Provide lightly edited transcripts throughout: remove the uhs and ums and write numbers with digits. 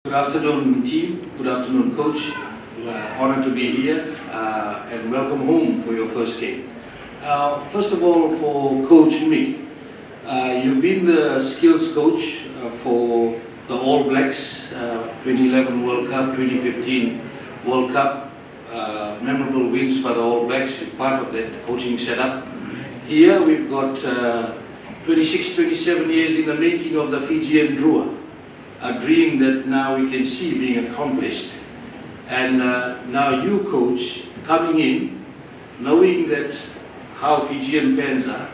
Good afternoon, team. Good afternoon, coach. Honored to be here and welcome home for your first game. First of all, for Coach Mick, you've been the skills coach for the All Blacks 2011 World Cup, 2015 World Cup. Memorable wins by the All Blacks. You're part of that coaching setup. Here we've got 26, 27 years in the making of the Fijian Drua. A dream that now we can see being accomplished. And now you, coach, coming in, knowing that how Fijian fans are,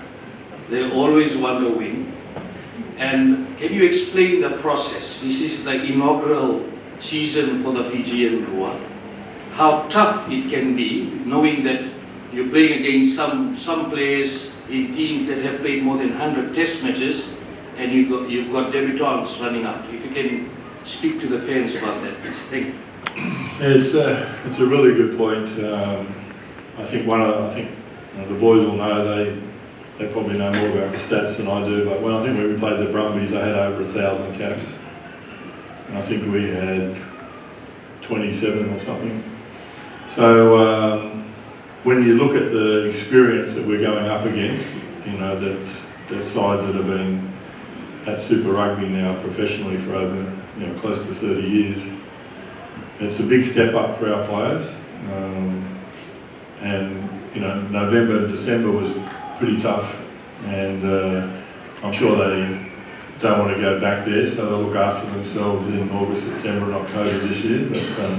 they always want to win. And can you explain the process? This is the inaugural season for the Fijian Drua. How tough it can be, knowing that you're playing against some players in teams that have played more than 100 test matches, and you've got debutants running out. If you can speak to the fans about that, please. Thank you. It's a really good point. I think the boys will know, they probably know more about the stats than I do, but when we played the Brumbies, they had over 1,000 caps, and I think we had 27 or something. So when you look at the experience that we're going up against, that's sides that have been at Super Rugby now professionally for over close to 30 years. It's a big step up for our players, and November and December was pretty tough, and I'm sure they don't want to go back there, so they'll look after themselves in August, September and October this year. But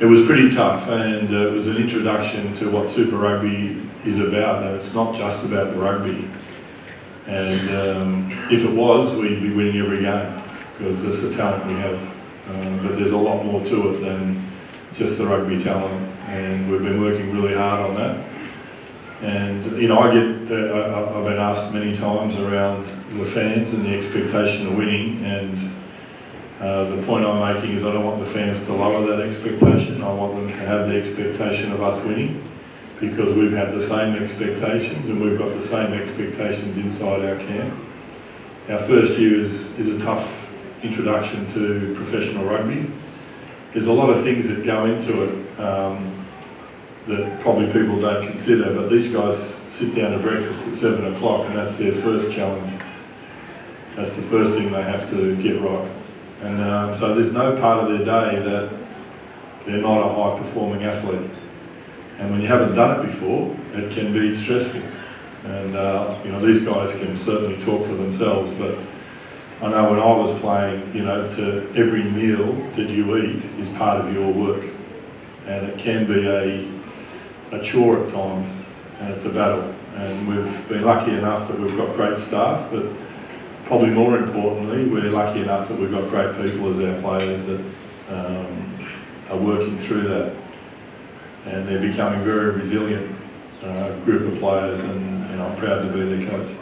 it was pretty tough, and it was an introduction to what Super Rugby is about. Now, it's not just about the rugby. And if it was, we'd be winning every game because that's the talent we have. But there's a lot more to it than just the rugby talent, and we've been working really hard on that. And I've been asked many times around the fans and the expectation of winning, and the point I'm making is I don't want the fans to lower that expectation. I want them to have the expectation of us winning, because we've had the same expectations and we've got the same expectations inside our camp. Our first year is a tough introduction to professional rugby. There's a lot of things that go into it that probably people don't consider, but these guys sit down to breakfast at 7 o'clock and that's their first challenge. That's the first thing they have to get right. And so there's no part of their day that they're not a high performing athlete. And when you haven't done it before, it can be stressful. And these guys can certainly talk for themselves, but I know when I was playing, to every meal that you eat is part of your work. And it can be a chore at times, and it's a battle. And we've been lucky enough that we've got great staff, but probably more importantly, we're lucky enough that we've got great people as our players that are working through that. And they're becoming very resilient group of players, and I'm proud to be their coach.